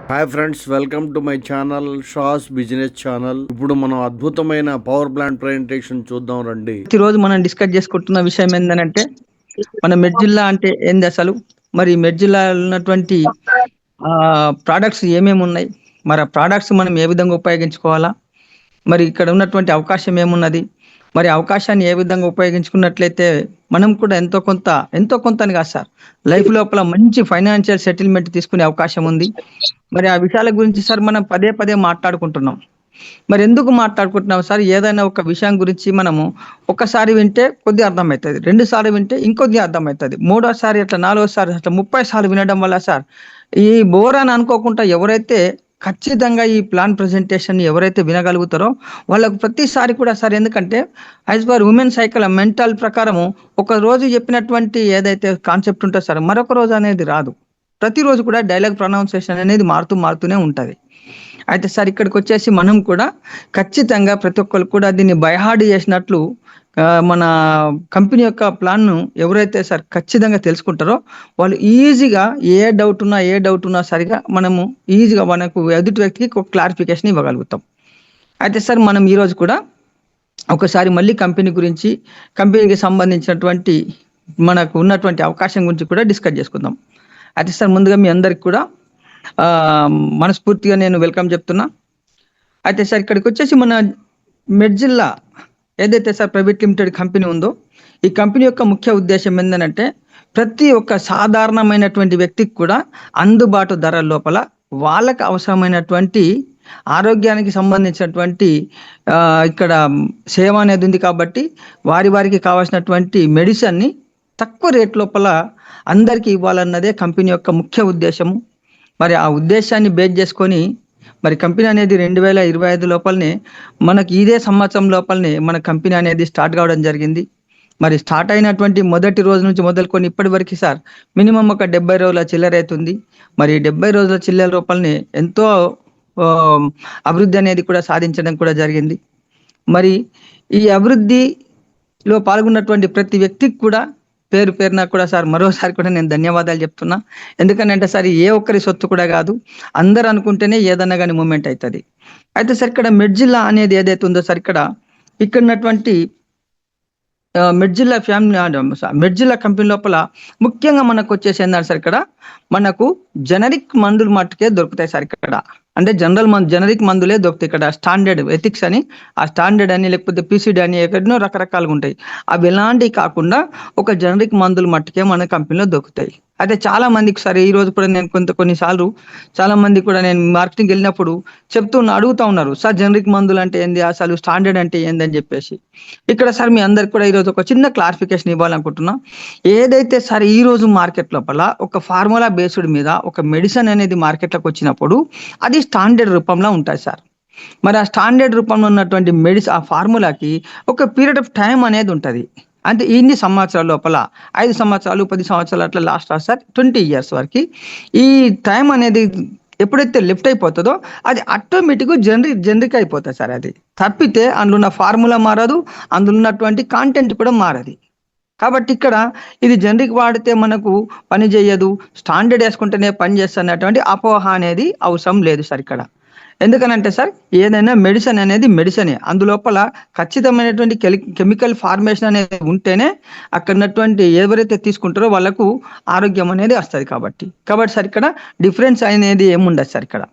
Hi friends, welcome to my channel Shah's business channel. ఇప్పుడు మనం అద్భుతమైన పవర్ ప్లాంట్ ప్రజెంటేషన్ చూద్దాం రండి. ప్రతిరోజు మనం డిస్కస్ చేసుకుంటున్న విషయం ఏంటంటే మన మెడ్జిల్లా అంటే ఏంది అసలు, మరి మెడ్జిల్లా ఉన్నటువంటి ప్రోడక్ట్స్ ఏమేమి ఉన్నాయి, మరి ఆ ప్రోడక్ట్స్ మనం ఏ విధంగా ఉపయోగించుకోవాలా, మరి ఇక్కడ ఉన్నటువంటి అవకాశం ఏమున్నది, మరి అవకాశాన్ని ఏ విధంగా ఉపయోగించుకున్నట్లయితే మనం కూడా ఎంతో కొంత అని కాదు సార్, లైఫ్ లోపల మంచి ఫైనాన్షియల్ సెటిల్మెంట్ తీసుకునే అవకాశం ఉంది. మరి ఆ విషయాల గురించి సార్ మనం పదే పదే మాట్లాడుకుంటున్నాం. మరి ఎందుకు మాట్లాడుకుంటున్నాం సార్? ఏదైనా ఒక విషయం గురించి మనము ఒకసారి వింటే కొద్ది అర్థమవుతుంది, 2 సార్లు వింటే ఇంకొద్ది అర్థమవుతుంది, 3వ సారి అట్లా 4వ సారి అట్లా 30 సార్లు వినడం వల్ల సార్ ఈ బోర్ అని అనుకోకుండా ఎవరైతే ఖచ్చితంగా ఈ ప్లాన్ ప్రజెంటేషన్ ఎవరైతే వినగలుగుతారో వాళ్ళకు ప్రతిసారి కూడా సార్, ఎందుకంటే as per women cycle mental ప్రకారము ఒక రోజు చెప్పినటువంటి ఏదైతే కాన్సెప్ట్ ఉంటుందో సార్ మరొక రోజు అనేది రాదు. ప్రతిరోజు కూడా డైలాగ్ ప్రొనౌన్సియేషన్ అనేది మారుతూనే ఉంటుంది. అయితే సార్ ఇక్కడికి వచ్చేసి మనం కూడా ఖచ్చితంగా ప్రతి ఒక్కరు కూడా దీన్ని బైహార్డ్ చేసినట్లు మన కంపెనీ యొక్క ప్లాన్ను ఎవరైతే సార్ ఖచ్చితంగా తెలుసుకుంటారో వాళ్ళు ఈజీగా ఏ డౌట్ ఉన్నా సరిగా మనము ఈజీగా మనకు ఎదుటి వ్యక్తికి ఒక క్లారిఫికేషన్ ఇవ్వగలుగుతాం. అయితే సార్ మనం ఈరోజు కూడా ఒకసారి మళ్ళీ కంపెనీకి సంబంధించినటువంటి మనకు ఉన్నటువంటి అవకాశం గురించి కూడా డిస్కస్ చేసుకుందాం. అయితే సార్ ముందుగా మీ అందరికి కూడా మనస్ఫూర్తిగా నేను వెల్కమ్ చెప్తున్నా. అయితే సార్ ఇక్కడికి వచ్చేసి మన మెడ్జిల్లా ఏదైతే సార్ ప్రైవేట్ లిమిటెడ్ కంపెనీ ఉందో ఈ కంపెనీ యొక్క ముఖ్య ఉద్దేశం ఏంటంటే ప్రతి ఒక్క సాధారణమైనటువంటి వ్యక్తికి కూడా అందుబాటు ధరల లోపల వాళ్ళకి అవసరమైనటువంటి ఆరోగ్యానికి సంబంధించినటువంటి ఇక్కడ సేవ అనేది ఉంది. కాబట్టి వారికి కావాల్సినటువంటి మెడిసిన్ని తక్కువ రేట్ లోపల అందరికీ ఇవ్వాలన్నదే కంపెనీ యొక్క ముఖ్య ఉద్దేశము. మరి ఆ ఉద్దేశాన్ని బేస్ చేసుకొని మరి కంపెనీ అనేది 2025 లోపలనే మనకి ఇదే సంవత్సరం లోపలనే మన కంపెనీ అనేది స్టార్ట్ కావడం జరిగింది. మరి స్టార్ట్ అయినటువంటి మొదటి రోజు నుంచి మొదలుకొని ఇప్పటి వరకు సార్ మినిమం ఒక 70 రోజుల చిల్లర అవుతుంది. మరి 70 రోజుల చిల్లర లోపలనే ఎంతో అభివృద్ధి అనేది కూడా సాధించడం కూడా జరిగింది. మరి ఈ అభివృద్ధిలో పాల్గొన్నటువంటి ప్రతి వ్యక్తికి కూడా పేరున కూడా సార్ మరోసారి కూడా నేను ధన్యవాదాలు చెప్తున్నా. ఎందుకంటే సార్ ఏ ఒక్కరి సొత్తు కూడా కాదు, అందరు అనుకుంటేనే ఏదన్నా కానీ మూమెంట్ అవుతుంది. అయితే సార్ ఇక్కడ మెడ్జిల్లా అనేది ఏదైతే ఉందో సార్ ఇక్కడ ఉన్నటువంటి మెడ్జిల్లా కంపెనీ లోపల ముఖ్యంగా మనకు వచ్చేసి ఏంటంటే సార్ ఇక్కడ మనకు జనరిక్ మందులు మట్టుకే దొరుకుతాయి సార్. ఇక్కడ అంటే జనరిక్ మందులే దొరుకుతాయి. ఇక్కడ స్టాండర్డ్ ఎథిక్స్ అని, ఆ స్టాండర్డ్ అని, లేకపోతే పీసీడీ అని ఎక్కడనో రకరకాలుగా ఉంటాయి. అవి ఎలాంటివి కాకుండా ఒక జనరిక్ మందులు మట్టుకే మన కంపెనీలో దొరుకుతాయి. అయితే చాలా మందికి సరే ఈ రోజు కూడా నేను కొన్నిసార్లు చాలా మంది కూడా నేను మార్కెటింగ్ వెళ్ళినప్పుడు అడుగుతా ఉన్నారు, సార్ జనరిక్ మందులు అంటే ఏంది, అసలు స్టాండర్డ్ అంటే ఏంది అని చెప్పేసి. ఇక్కడ సార్ మీ అందరికి కూడా ఈరోజు ఒక చిన్న క్లారిఫికేషన్ ఇవ్వాలనుకుంటున్నా. ఏదైతే సార్ ఈ రోజు మార్కెట్ లోపల ఒక ఫార్ములా బేస్డ్ మీద ఒక మెడిసిన్ అనేది మార్కెట్లోకి వచ్చినప్పుడు అది స్టాండర్డ్ రూపంలో ఉంటాయి సార్. మరి ఆ స్టాండర్డ్ రూపంలో ఉన్నటువంటి ఆ ఫార్ములాకి ఒక పీరియడ్ ఆఫ్ టైం అనేది ఉంటుంది. అంటే ఇన్ని సంవత్సరాల లోపల 5 సంవత్సరాలు 10 సంవత్సరాలు అట్లా లాస్ట్ సార్ 20 ఇయర్స్ వరకు ఈ టైం అనేది ఎప్పుడైతే లిఫ్ట్ అయిపోతుందో అది ఆటోమేటిక్గా జనరిక్ అయిపోతుంది సార్. అది తప్పితే అందులో ఉన్న ఫార్ములా మారదు, అందులో ఉన్నటువంటి కాంటెంట్ కూడా మారదు. కాబట్టి ఇక్కడ ఇది జనరిక్ వాడితే మనకు పని చేయదు, స్టాండర్డ్ వేసుకుంటేనే పని చేస్తున్నటువంటి అపోహ అనేది అవసరం లేదు సార్ ఇక్కడ. ఎందుకనంటే సార్ ఏదైనా మెడిసిన్ అనేది మెడిసినే, అందులోపల ఖచ్చితమైనటువంటి కెమికల్ ఫార్మేషన్ అనేది ఉంటేనే అక్కడ ఉన్నటువంటి ఎవరైతే తీసుకుంటారో వాళ్ళకు ఆరోగ్యం అనేది వస్తుంది. కాబట్టి సార్ ఇక్కడ డిఫరెన్స్ అనేది ఏముండదు సార్ ఇక్కడ.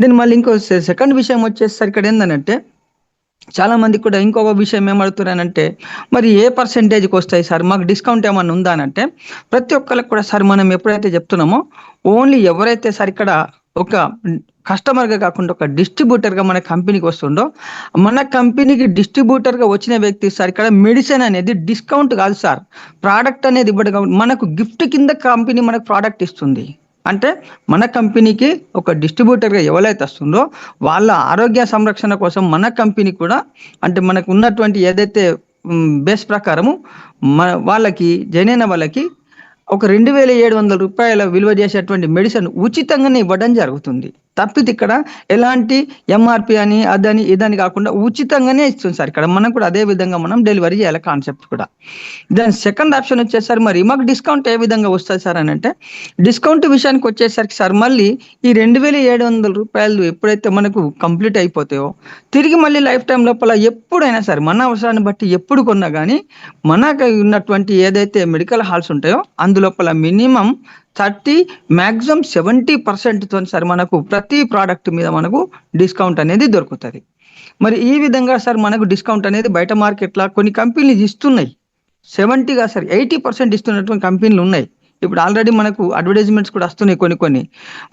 దీని మళ్ళీ ఇంకో సెకండ్ విషయం వచ్చేసి సార్ ఇక్కడ ఏంటంటే చాలా మంది కూడా ఇంకొక విషయం ఏమడుగుతున్నానంటే మరి ఏ పర్సెంటేజ్కి వస్తాయి సార్, మాకు డిస్కౌంట్ ఏమన్నా ఉందా అని అంటే ప్రతి ఒక్కరికి కూడా సార్ మనం ఎప్పుడైతే చెప్తున్నామో ఓన్లీ ఎవరైతే సార్ ఇక్కడ ఒక కస్టమర్గా కాకుండా ఒక డిస్ట్రిబ్యూటర్గా మన కంపెనీకి వస్తుండో, మన కంపెనీకి డిస్ట్రిబ్యూటర్గా వచ్చిన వ్యక్తి సార్ ఇక్కడ మెడిసిన్ అనేది డిస్కౌంట్ కాదు సార్, ప్రోడక్ట్ అనేది ఇవ్వడం, మనకు గిఫ్ట్ కింద కంపెనీ మనకు ప్రోడక్ట్ ఇస్తుంది. అంటే మన కంపెనీకి ఒక డిస్ట్రిబ్యూటర్గా ఎవరైతే వస్తుందో వాళ్ళ ఆరోగ్య సంరక్షణ కోసం మన కంపెనీ కూడా అంటే మనకు ఉన్నటువంటి ఏదైతే బేస్ ప్రకారము వాళ్ళకి జాయిన్ అయిన వాళ్ళకి ఒక 2,700 రూపాయల విలువ చేసేటువంటి మెడిసిన్ ఉచితంగానే ఇవ్వడం జరుగుతుంది. తప్పితే ఇక్కడ ఎలాంటి ఎంఆర్పి అని అదని ఇదని కాకుండా ఉచితంగానే ఇస్తుంది సార్. ఇక్కడ మనం కూడా అదే విధంగా మనం డెలివరీ చేయాలి కాన్సెప్ట్ కూడా. దాని సెకండ్ ఆప్షన్ వచ్చేసరికి మరి మాకు డిస్కౌంట్ ఏ విధంగా వస్తుంది సార్ అని అంటే, డిస్కౌంట్ విషయానికి వచ్చేసరికి సార్ మళ్ళీ ఈ 2,700 రూపాయలు ఎప్పుడైతే మనకు కంప్లీట్ అయిపోతాయో తిరిగి మళ్ళీ లైఫ్ టైం లోపల ఎప్పుడైనా సరే మన అవసరాన్ని బట్టి ఎప్పుడు కొన్నా కానీ మనకు ఉన్నటువంటి ఏదైతే మెడికల్ హాల్స్ ఉంటాయో అందులోపల మినిమం 30 మ్యాక్సిమం 70% సార్ మనకు ప్రతి ప్రోడక్ట్ మీద మనకు డిస్కౌంట్ అనేది దొరుకుతుంది. మరి ఈ విధంగా సార్ మనకు డిస్కౌంట్ అనేది బయట మార్కెట్లో కొన్ని కంపెనీలు ఇస్తున్నాయి. 70గా సార్ 80% ఇస్తున్నటువంటి కంపెనీలు ఉన్నాయి. ఇప్పుడు ఆల్రెడీ మనకు అడ్వర్టైజ్మెంట్స్ కూడా వస్తున్నాయి కొన్ని.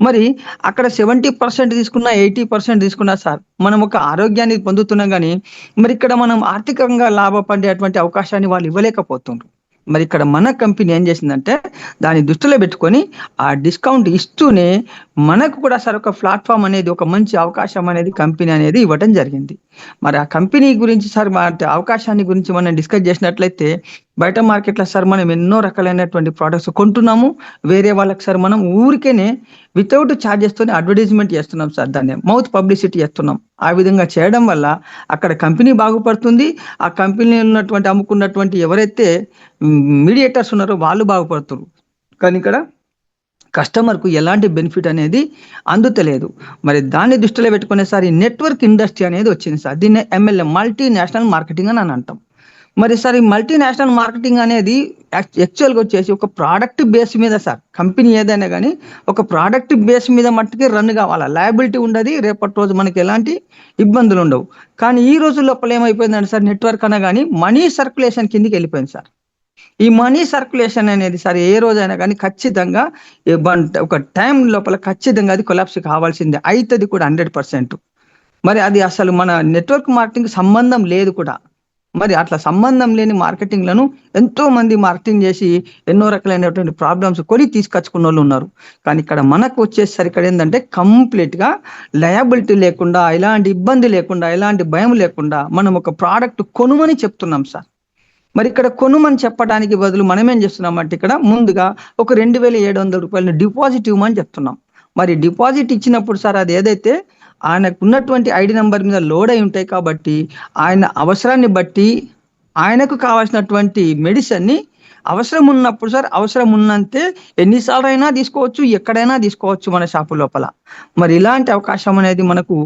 మరి అక్కడ 70% తీసుకున్నా 80% తీసుకున్నా సార్ మనం ఒక ఆరోగ్యాన్ని పొందుతున్నాం కానీ మరి ఇక్కడ మనం ఆర్థికంగా లాభపడేటువంటి అవకాశాన్ని వాళ్ళు ఇవ్వలేకపోతున్నారు. మరి ఇక్కడ మన కంపెనీ ఏం చేసిందంటే దాన్ని దృష్టిలో పెట్టుకొని ఆ డిస్కౌంట్ ఇస్తూనే మనకు కూడా సార్ ఒక ప్లాట్ఫామ్ అనేది ఒక మంచి అవకాశం అనేది కంపెనీ అనేది ఇవ్వడం జరిగింది. మరి ఆ కంపెనీ గురించి సార్ అవకాశాన్ని గురించి మనం డిస్కస్ చేసినట్లయితే బయట మార్కెట్లో సార్ మనం ఎన్నో రకాలైనటువంటి ప్రోడక్ట్స్ కొంటున్నాము. వేరే వాళ్ళకి సార్ మనం ఊరికేనే వితౌట్ ఛార్జెస్తోనే అడ్వర్టైజ్మెంట్ చేస్తున్నాం సార్, దాన్ని మౌత్ పబ్లిసిటీ చేస్తున్నాం. ఆ విధంగా చేయడం వల్ల అక్కడ కంపెనీ బాగుపడుతుంది. ఆ కంపెనీ ఉన్నటువంటి అమ్ముకున్నటువంటి ఎవరైతే మీడియేటర్స్ ఉన్నారో వాళ్ళు బాగుపడుతున్నారు. కానీ ఇక్కడ కస్టమర్కు ఎలాంటి బెనిఫిట్ అనేది అందుతలేదు. మరి దాన్ని దృష్టిలో పెట్టుకునే సార్ ఈ నెట్వర్క్ ఇండస్ట్రీ అనేది వచ్చింది సార్. దీన్ని MLM మల్టీనేషనల్ మార్కెటింగ్ అని అంటాం. మరి సార్ ఈ మల్టీనేషనల్ మార్కెటింగ్ అనేది యాక్చువల్గా వచ్చేసి ఒక ప్రోడక్ట్ బేస్ మీద సార్, కంపెనీ ఏదైనా కానీ ఒక ప్రోడక్ట్ బేస్ మీద మట్టుకే రన్ కావాలా, లయబిలిటీ ఉండదు, రేపటి రోజు మనకి ఎలాంటి ఇబ్బందులు ఉండవు. కానీ ఈ రోజు లోపల ఏమైపోయిందంటే సార్ నెట్వర్క్ అనగాని మనీ సర్క్యులేషన్ కిందికి వెళ్ళిపోయింది సార్. ఈ మనీ సర్క్యులేషన్ అనేది సార్ ఏ రోజైనా కానీ ఖచ్చితంగా ఒక టైం లోపల ఖచ్చితంగా అది కొలాప్స్ కావాల్సిందే, అవుతుంది కూడా 100%. మరి అది అసలు మన నెట్వర్క్ మార్కెటింగ్ సంబంధం లేదు కూడా. మరి అట్లా సంబంధం లేని మార్కెటింగ్లను ఎంతో మంది మార్కెటింగ్ చేసి ఎన్నో రకాలైనటువంటి ప్రాబ్లమ్స్ కొని తీసుకొచ్చుకున్న వాళ్ళు ఉన్నారు. కానీ ఇక్కడ మనకు వచ్చేసరికి ఇక్కడ ఏంటంటే కంప్లీట్గా లయబిలిటీ లేకుండా, ఎలాంటి ఇబ్బంది లేకుండా, ఎలాంటి భయం లేకుండా మనం ఒక ప్రోడక్ట్ కొనుమని చెప్తున్నాం సార్. మరి ఇక్కడ కొనుమని చెప్పడానికి బదులు మనం ఏం చేస్తున్నామంటే ఇక్కడ ముందుగా ఒక 2,700 రూపాయలు డిపాజిట్ ఇవ్వమని చెప్తున్నాం. మరి డిపాజిట్ ఇచ్చినప్పుడు సార్ అది ఏదైతే ఆయనకు ఉన్నటువంటి ఐడి నెంబర్ మీద లోడ్ అయి ఉంటాయి కాబట్టి ఆయన అవసరాన్ని బట్టి ఆయనకు కావాల్సినటువంటి మెడిసిన్ని అవసరం ఉన్నప్పుడు సార్ అవసరం ఉన్నంతే ఎన్నిసార్లు అయినా తీసుకోవచ్చు, ఎక్కడైనా తీసుకోవచ్చు మన షాపు లోపల. మరి ఇలాంటి అవకాశం అనేది మనకు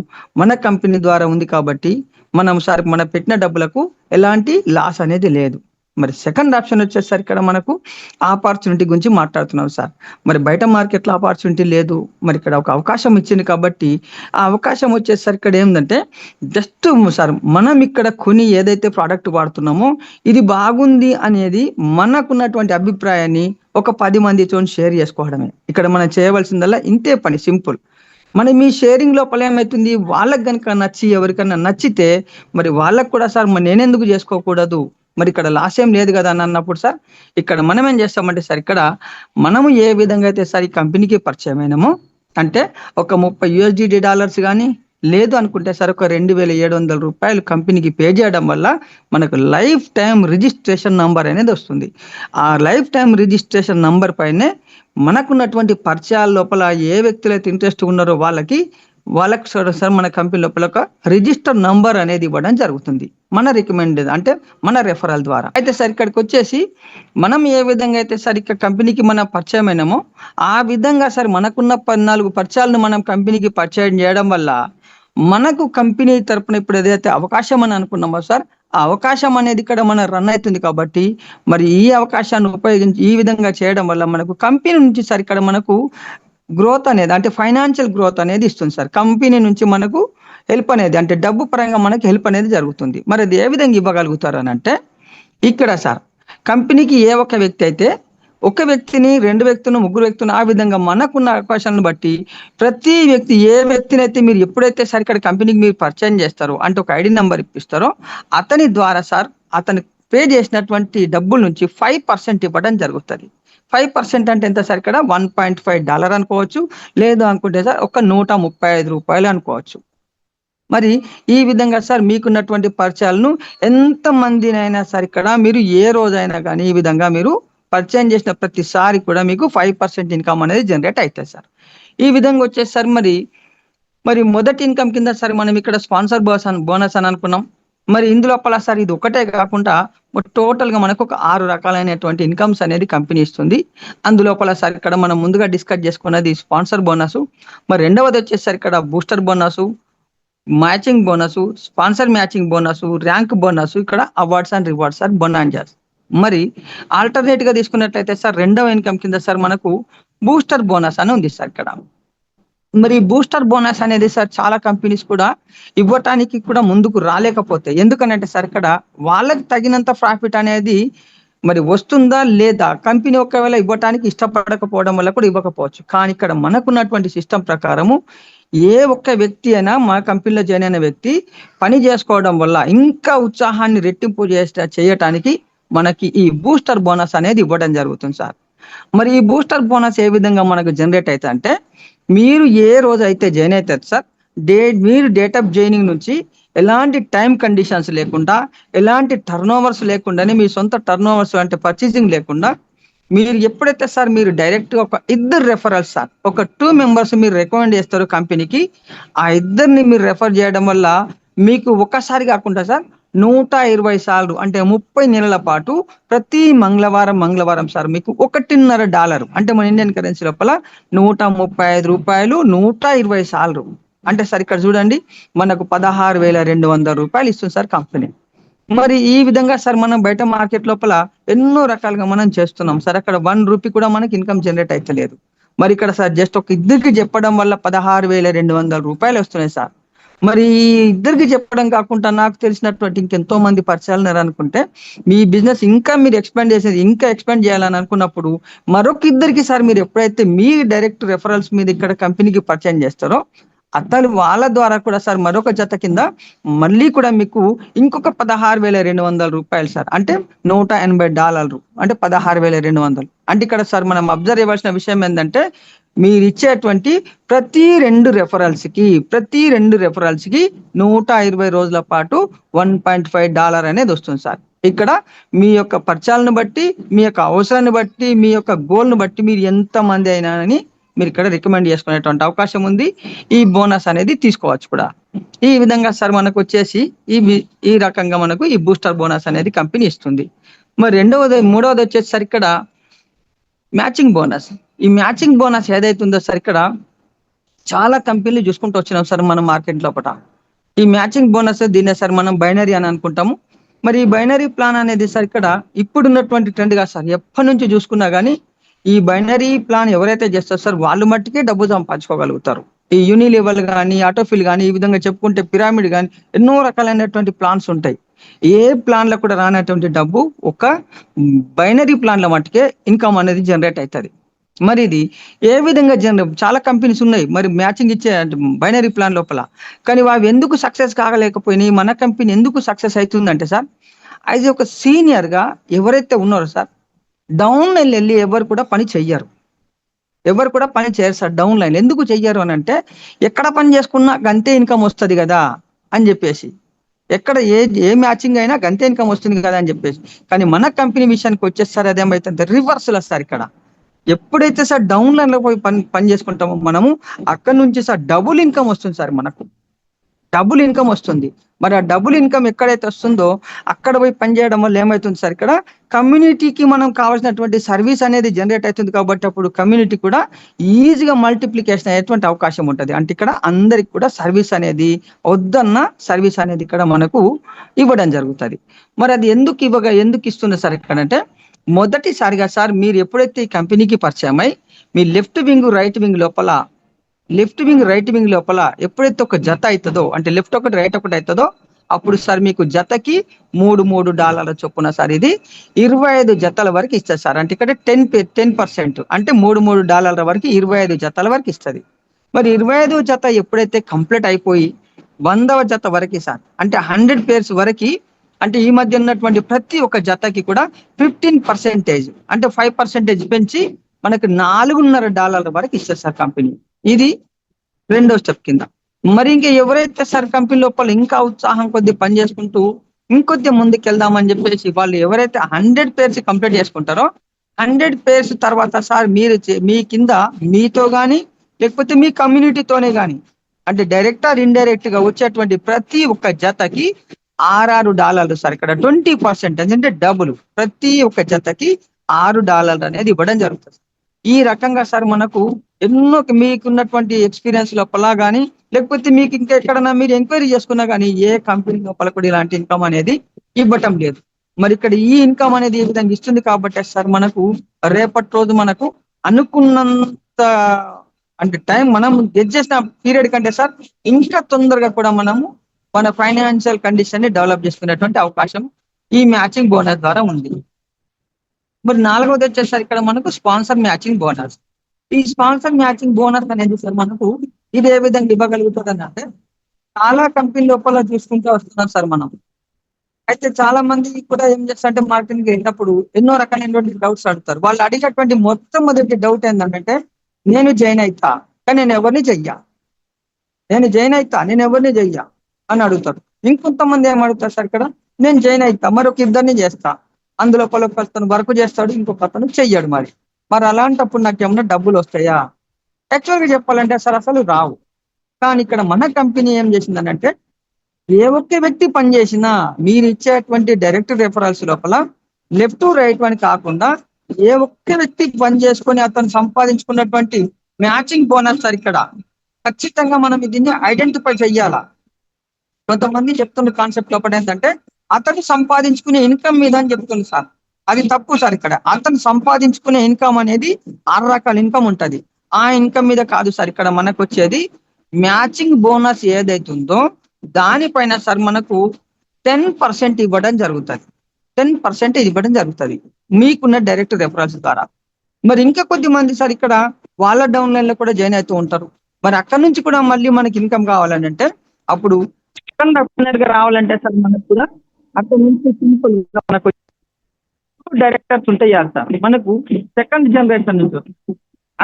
మన కంపెనీ ద్వారా ఉంది కాబట్టి మనం సార్ మన పెట్టిన డబ్బులకు ఎలాంటి లాస్ అనేది లేదు. మరి సెకండ్ ఆప్షన్ వచ్చేసరికి ఇక్కడ మనకు ఆపర్చునిటీ గురించి మాట్లాడుతున్నాం సార్. మరి బయట మార్కెట్లో ఆపర్చునిటీ లేదు, మరి ఇక్కడ ఒక అవకాశం ఇచ్చింది కాబట్టి ఆ అవకాశం వచ్చేసరికి ఇక్కడ ఏంటంటే జస్ట్ సార్ మనం ఇక్కడ కొని ఏదైతే ప్రోడక్ట్ వాడుతున్నామో ఇది బాగుంది అనేది మనకున్నటువంటి అభిప్రాయాన్ని ఒక 10 మందితో షేర్ చేసుకోవడమే. ఇక్కడ మనం చేయవలసిందల్లా ఇంతే పని, సింపుల్. మనం ఈ షేరింగ్ లోపల ఏమవుతుంది, వాళ్ళకి కనుక నచ్చి ఎవరికన్నా నచ్చితే మరి వాళ్ళకు కూడా సార్ మరి నేనెందుకు చేసుకోకూడదు, మరి ఇక్కడ లాస్ ఏం లేదు కదా అని అన్నప్పుడు సార్ ఇక్కడ మనం ఏం చేస్తామంటే సార్ ఇక్కడ మనము ఏ విధంగా అయితే సార్ ఈ కంపెనీకి పరిచయం అయినామో అంటే ఒక $30 కానీ లేదు అనుకుంటే సార్ ఒక 2,700 రూపాయలు కంపెనీకి పే చేయడం వల్ల మనకు లైఫ్ టైం రిజిస్ట్రేషన్ నంబర్ అనేది వస్తుంది. ఆ లైఫ్ టైం రిజిస్ట్రేషన్ నంబర్ పైనే మనకున్నటువంటి పరిచయాల లోపల ఏ వ్యక్తులు అయితే ఇంట్రెస్ట్ ఉన్నారో వాళ్ళకి సార్ మన కంపెనీ లోపల ఒక రిజిస్టర్ నంబర్ అనేది ఇవ్వడం జరుగుతుంది మన రికమెండెడ్ అంటే మన రెఫరల్ ద్వారా. అయితే సార్ ఇక్కడికి వచ్చేసి మనం ఏ విధంగా అయితే సార్ ఇక్కడ కంపెనీకి మనం పరిచయం అయినామో ఆ విధంగా సార్ మనకున్న 14 పరిచయాలను మనం కంపెనీకి పరిచయం చేయడం వల్ల మనకు కంపెనీ తరపున ఇప్పుడు ఏదైతే అవకాశం అని అనుకున్నామో సార్ ఆ అవకాశం అనేది ఇక్కడ మన రన్ అవుతుంది కాబట్టి మరి ఈ అవకాశాన్ని ఉపయోగించి ఈ విధంగా చేయడం వల్ల మనకు కంపెనీ నుంచి సార్ ఇక్కడ మనకు గ్రోత్ అనేది అంటే ఫైనాన్షియల్ గ్రోత్ అనేది ఇస్తుంది సార్. కంపెనీ నుంచి మనకు హెల్ప్ అనేది అంటే డబ్బు పరంగా మనకు హెల్ప్ అనేది జరుగుతుంది. మరి అది ఏ విధంగా ఇవ్వగలుగుతారు అని అంటే ఇక్కడ సార్ కంపెనీకి ఏ ఒక్క వ్యక్తి అయితే ఒక వ్యక్తిని 2 వ్యక్తులను 3 వ్యక్తులను ఆ విధంగా మనకున్న అవకాశాలను బట్టి ప్రతి వ్యక్తి ఏ వ్యక్తిని అయితే మీరు ఎప్పుడైతే సార్ ఇక్కడ కంపెనీకి మీరు పరిచయం చేస్తారో అంటే ఒక ఐడి నెంబర్ ఇప్పిస్తారో అతని ద్వారా సార్ అతను పే చేసినటువంటి డబ్బుల నుంచి 5% ఇవ్వడం జరుగుతుంది. 5% అంటే ఎంత సార్ ఇక్కడ $1.5 అనుకోవచ్చు, లేదు అనుకుంటే సార్ ఒక $135 అనుకోవచ్చు. మరి ఈ విధంగా సార్ మీకున్నటువంటి పరిచయాలను ఎంతమందినైనా సార్ ఇక్కడ మీరు ఏ రోజైనా కానీ ఈ విధంగా మీరు పరిచయం చేసిన ప్రతిసారి కూడా మీకు 5% ఇన్కమ్ అనేది జనరేట్ అవుతుంది సార్. ఈ విధంగా వచ్చేసి సార్ మరి మరి మొదటి ఇన్కమ్ కింద సార్ మనం ఇక్కడ స్పాన్సర్ బోనస్ అని అనుకున్నాం. మరి ఇందులోపల సార్ ఇది ఒకటే కాకుండా టోటల్ గా మనకు ఒక 6 రకాలైనటువంటి ఇన్కమ్స్ అనేది కంపెనీ ఇస్తుంది. అందులోపల సార్ ఇక్కడ మనం ముందుగా డిస్కస్ చేసుకున్నది స్పాన్సర్ బోనస్, మరి రెండవది వచ్చేసరికి ఇక్కడ booster bonus, matching bonus, sponsor matching bonus, rank bonus, ఇక్కడ అవార్డ్స్ అండ్ రివార్డ్స్ సార్ బొనాంజాస్. మరి ఆల్టర్నేట్ గా తీసుకున్నట్లయితే సార్ రెండవ ఇన్కమ్ కింద సార్ మనకు బూస్టర్ బోనస్ అని ఉంది సార్ ఇక్కడ. మరి బూస్టర్ బోనస్ అనేది సార్ చాలా కంపెనీస్ కూడా ఇవ్వటానికి కూడా ముందుకు రాలేకపోతే, ఎందుకనంటే సార్ ఇక్కడ వాళ్ళకి తగినంత ప్రాఫిట్ అనేది మరి వస్తుందా లేదా, కంపెనీ ఒకవేళ ఇవ్వటానికి ఇష్టపడకపోవడం వల్ల కూడా ఇవ్వకపోవచ్చు. కానీ ఇక్కడ మనకున్నటువంటి సిస్టమ్ ప్రకారము ఏ ఒక్క వ్యక్తి అయినా మా కంపెనీలో జాయిన్ అయిన వ్యక్తి పని చేసుకోవడం వల్ల ఇంకా ఉత్సాహాన్ని రెట్టింపు చేయటానికి మనకి ఈ బూస్టర్ బోనస్ అనేది ఇవ్వడం జరుగుతుంది సార్. మరి ఈ బూస్టర్ బోనస్ ఏ విధంగా మనకు జనరేట్ అయితే అంటే, మీరు ఏ రోజు అయితే జాయిన్ అవుతారు సార్, మీరు డేట్ ఆఫ్ జాయినింగ్ నుంచి ఎలాంటి టైం కండిషన్స్ లేకుండా, ఎలాంటి టర్న్ ఓవర్స్ లేకుండానే, మీ సొంత టర్న్ ఓవర్స్ అంటే పర్చేసింగ్ లేకుండా, మీరు ఎప్పుడైతే సార్ మీరు డైరెక్ట్ గా ఒక ఇద్దరు రెఫరల్స్ సార్, ఒక 2 మెంబర్స్ మీరు రికమెండ్ చేస్తారు కంపెనీకి, ఆ ఇద్దరిని మీరు రెఫర్ చేయడం వల్ల మీకు ఒక్కసారి కాకుండా సార్ 120 సార్లు అంటే 30 నెలల పాటు ప్రతి మంగళవారం సార్ మీకు $1.5 అంటే మన ఇండియన్ కరెన్సీ లోపల ₹135 120 సార్లు అంటే సార్ ఇక్కడ చూడండి మనకు $16,200 ఇస్తుంది సార్ కంపెనీ. మరి ఈ విధంగా సార్ మనం బయట మార్కెట్ లోపల ఎన్నో రకాలుగా మనం చేస్తున్నాం సార్. అక్కడ ₹1 కూడా మనకి ఇన్కమ్ జనరేట్ అయితలేదు. మరి ఇక్కడ సార్ జస్ట్ ఒక ఇద్దరికి చెప్పడం వల్ల $16,200 వస్తున్నాయి సార్. మరి ఇద్దరికి చెప్పడం కాకుండా నాకు తెలిసినటువంటి ఇంకెంతో మంది పరిచయాలు ఉన్నారు అనుకుంటే, మీ బిజినెస్ ఇంకా మీరు ఎక్స్పాండ్ చేయాలని అనుకున్నప్పుడు మరొక ఇద్దరికి సార్ మీరు ఎప్పుడైతే మీ డైరెక్ట్ రెఫరల్స్ మీద ఇక్కడ కంపెనీకి పరిచయం చేస్తారో, అతను వాళ్ళ ద్వారా కూడా సార్ మరొక జత కింద మళ్ళీ కూడా మీకు ఇంకొక $16,200 సార్, అంటే $180 అంటే 16,200. అంటే ఇక్కడ సార్ మనం అబ్జర్వ్ చేయవలసిన విషయం ఏంటంటే, మీరు ఇచ్చేటువంటి ప్రతి 2 రెఫరల్స్ కి 120 రోజుల పాటు $1.5 అనేది వస్తుంది సార్. ఇక్కడ మీ యొక్క పరిచయాలను బట్టి, మీ యొక్క అవసరాన్ని బట్టి, మీ యొక్క గోల్ను బట్టి మీరు ఎంత మంది అయినా అని మీరు ఇక్కడ రికమెండ్ చేసుకునేటువంటి అవకాశం ఉంది. ఈ బోనస్ అనేది తీసుకోవచ్చు కూడా. ఈ విధంగా సార్ మనకు వచ్చేసి ఈ రకంగా మనకు ఈ బూస్టర్ బోనస్ అనేది కంపెనీ ఇస్తుంది. మరి మూడవది వచ్చేసి సార్ ఇక్కడ మ్యాచింగ్ బోనస్. ఈ మ్యాచింగ్ బోనస్ ఏదైతే ఉందో సార్ ఇక్కడ చాలా కంపెనీలు చూసుకుంటూ వచ్చినాం సార్ మన మార్కెట్ లోపల. ఈ మ్యాచింగ్ బోనస్ దీన్నే సార్ మనం బైనరీ అని అనుకుంటాము. మరి ఈ బైనరీ ప్లాన్ అనేది సార్ ఇక్కడ ఇప్పుడున్నటువంటి ట్రెండ్ గా సార్, ఎప్పటి నుంచి చూసుకున్నా కానీ ఈ బైనరీ ప్లాన్ ఎవరైతే చేస్తారో సార్ వాళ్ళు మట్టుకే డబ్బు సంపాదించుకోగలుగుతారు. ఈ యూనిలెవెల్ కానీ, ఆటోఫిల్ కానీ, ఈ విధంగా చెప్పుకుంటే పిరామిడ్ కానీ ఎన్నో రకాలైనటువంటి ప్లాన్స్ ఉంటాయి. ఏ ప్లాన్ లో కూడా రానటువంటి డబ్బు ఒక బైనరీ ప్లాన్ లో మట్టుకే ఇన్కమ్ అనేది జనరేట్ అవుతుంది. మరి ఇది ఏ విధంగా చాలా కంపెనీస్ ఉన్నాయి మరి మ్యాచింగ్ ఇచ్చే బైనరీ ప్లాన్ లోపల, కానీ అవి ఎందుకు సక్సెస్ కాగలేకపోయినాయి, మన కంపెనీ ఎందుకు సక్సెస్ అవుతుందంటే సార్, అది ఒక సీనియర్ గా ఎవరైతే ఉన్నారో సార్, డౌన్ లైన్ వెళ్ళి ఎవరు కూడా పని చేయరు సార్. డౌన్ లైన్ ఎందుకు చెయ్యరు అని అంటే, ఎక్కడ పని చేసుకున్నా గంతే ఇన్కమ్ వస్తుంది కదా అని చెప్పేసి, ఎక్కడ ఏ మ్యాచింగ్ అయినా గంతే ఇన్కమ్ వస్తుంది కదా అని చెప్పేసి. కానీ మన కంపెనీ విషయానికి వచ్చేసారి అదేమైతే రివర్స్ లో సార్, ఇక్కడ ఎప్పుడైతే సార్ డౌన్ లైన్ లో పోయి పని చేసుకుంటామో మనము అక్కడ నుంచి సార్ డబుల్ ఇన్కమ్ వస్తుంది సార్, మనకు డబుల్ ఇన్కమ్ వస్తుంది. మరి ఆ డబుల్ ఇన్కమ్ ఎక్కడైతే వస్తుందో అక్కడ పోయి పనిచేయడం వల్ల ఏమవుతుంది సార్, ఇక్కడ కమ్యూనిటీకి మనం కావాల్సినటువంటి సర్వీస్ అనేది జనరేట్ అవుతుంది. కాబట్టి అప్పుడు కమ్యూనిటీ కూడా ఈజీగా మల్టిప్లికేషన్ అయ్యేటువంటి అవకాశం ఉంటుంది. అంటే ఇక్కడ అందరికి కూడా సర్వీస్ అనేది వద్దన్న సర్వీస్ అనేది ఇక్కడ మనకు ఇవ్వడం జరుగుతుంది. మరి అది ఎందుకు ఇస్తుంది సార్ ఇక్కడ అంటే, మొదటిసారిగా సార్ మీరు ఎప్పుడైతే ఈ కంపెనీకి పరిచయమై మీ లెఫ్ట్ వింగ్ రైట్ వింగ్ లోపల ఎప్పుడైతే ఒక జత అవుతుందో, అంటే లెఫ్ట్ ఒకటి రైట్ ఒకటి అవుతుందో, అప్పుడు సార్ మీకు జతకి $3 చొప్పున సార్ ఇది 25 జతల వరకు ఇస్తుంది సార్. అంటే ఇక్కడ 10% అంటే $3 వరకు 25 జతల వరకు ఇస్తుంది. మరి 25 జత ఎప్పుడైతే కంప్లీట్ అయిపోయి 100వ జత వరకు సార్, అంటే 100 పేర్స్ వరకు, అంటే ఈ మధ్య ఉన్నటువంటి ప్రతి ఒక్క జతకి కూడా 15% అంటే 5% పెంచి మనకు $4.5 వరకు ఇస్తుంది సార్ కంపెనీ. ఇది రెండో స్టెప్ కింద. మరి ఇంకా ఎవరైతే సార్ కంపెనీ లోపల ఇంకా ఉత్సాహం కొద్ది పని చేసుకుంటూ ఇంకొద్ది ముందుకు వెళ్దామని చెప్పేసి వాళ్ళు ఎవరైతే 100 పేర్స్ కంప్లీట్ చేసుకుంటారో, 100 పేర్స్ తర్వాత సార్ మీరు మీ కింద మీతో కానీ లేకపోతే మీ కమ్యూనిటీతోనే కానీ అంటే డైరెక్ట్ ఆర్ ఇండైరెక్ట్ గా వచ్చేటువంటి ప్రతి ఒక్క జతకి $6 సార్. ఇక్కడ 20% అంటే డబుల్, ప్రతి ఒక్క జతకి $6 అనేది ఇవ్వడం జరుగుతుంది. ఈ రకంగా సార్ మనకు ఎన్నో మీకున్నటువంటి ఎక్స్పీరియన్స్ లోపల కానీ, లేకపోతే మీకు ఇంకా ఎక్కడన్నా మీరు ఎంక్వైరీ చేసుకున్నా కానీ ఏ కంపెనీ లోపల కూడా ఇలాంటి ఇన్కమ్ అనేది ఇవ్వటం లేదు. మరి ఇక్కడ ఈ ఇన్కమ్ అనేది ఈ విధంగా ఇస్తుంది కాబట్టి సార్ మనకు రేపటి రోజు మనకు అనుకున్నంత అంటే టైం మనం గెట్ చేసిన పీరియడ్ కంటే సార్ ఇంకా తొందరగా కూడా మనము మన ఫైనాన్షియల్ కండిషన్ ని డెవలప్ చేసుకునేటువంటి అవకాశం ఈ మ్యాచింగ్ బోనస్ ద్వారా ఉంది. మరి నాలుగవది వచ్చేసరికి ఇక్కడ మనకు స్పాన్సర్ మ్యాచింగ్ బోనస్. ఈ స్పాన్సర్ మ్యాచింగ్ బోనస్ అనేది సార్ మనకు ఇది ఏ విధంగా ఇవ్వగలుగుతుంది అంటే, చాలా కంపెనీ లోపల చూసుకుంటూ వస్తున్నాం సార్ మనం. అయితే చాలా మంది కూడా ఏం చేస్తారంటే మార్కెటింగ్ వెళ్ళినప్పుడు ఎన్నో రకాలైనటువంటి డౌట్స్ అడుగుతారు. వాళ్ళు అడిగేటువంటి మొట్టమొదటి డౌట్ ఏంటంటే, నేను జాయిన్ అవుతా కానీ నేను ఎవరిని చెయ్యా, నేను జాయిన్ అవుతా నేను ఎవరిని చెయ్యా అని అడుగుతారు. ఇంకొంతమంది ఏం అడుగుతారు సార్ ఇక్కడ, నేను జాయిన్ అవుతా మరొక ఇద్దరిని చేస్తా, అందులో ఒక అతను వర్క్ చేస్తాడు ఇంకొక అతను చెయ్యడు. మరి అలాంటప్పుడు నాకు ఏమన్నా డబ్బులు వస్తాయా? యాక్చువల్గా చెప్పాలంటే సార్ అసలు రావు. కానీ ఇక్కడ మన కంపెనీ ఏం చేసిందనంటే, ఏ ఒక్క వ్యక్తి పనిచేసినా మీరు ఇచ్చేటువంటి డైరెక్ట్ రెఫరల్స్ లోపల లెఫ్ట్ రైట్ అని కాకుండా ఏ ఒక్క వ్యక్తి పని చేసుకొని అతను సంపాదించుకున్నటువంటి మ్యాచింగ్ బోనస్ సార్ ఇక్కడ ఖచ్చితంగా మనం దీన్ని ఐడెంటిఫై చెయ్యాలా. కొంతమంది చెప్తున్న కాన్సెప్ట్ లోపల ఏంటంటే అతను సంపాదించుకునే ఇన్కమ్ మీద అని చెప్తుంది సార్. అది తప్పు సార్. ఇక్కడ అతను సంపాదించుకునే ఇన్కమ్ అనేది 6 రకాల ఇన్కమ్ ఉంటది. ఆ ఇన్కమ్ మీద కాదు సార్ ఇక్కడ మనకు వచ్చేది మ్యాచింగ్ బోనస్ ఏదైతుందో దానిపైన సార్ మనకు 10% ఇవ్వడం జరుగుతుంది. 10% ఇవ్వడం జరుగుతుంది మీకున్న డైరెక్ట్ రెఫరల్స్ ద్వారా. మరి ఇంకా కొద్ది మంది సార్ ఇక్కడ వాళ్ళ డౌన్ లైన్ లో కూడా జాయిన్ అవుతూ ఉంటారు. మరి అక్కడ నుంచి కూడా మళ్ళీ మనకి ఇన్కమ్ కావాలని అంటే అప్పుడు గా రావాలంటే సార్ మనకు కూడా అక్కడ నుంచి సింపుల్ గా మనకు డైరెక్టర్స్ ఉంటాయి సార్. మనకు సెకండ్ జనరేషన్ నుంచి,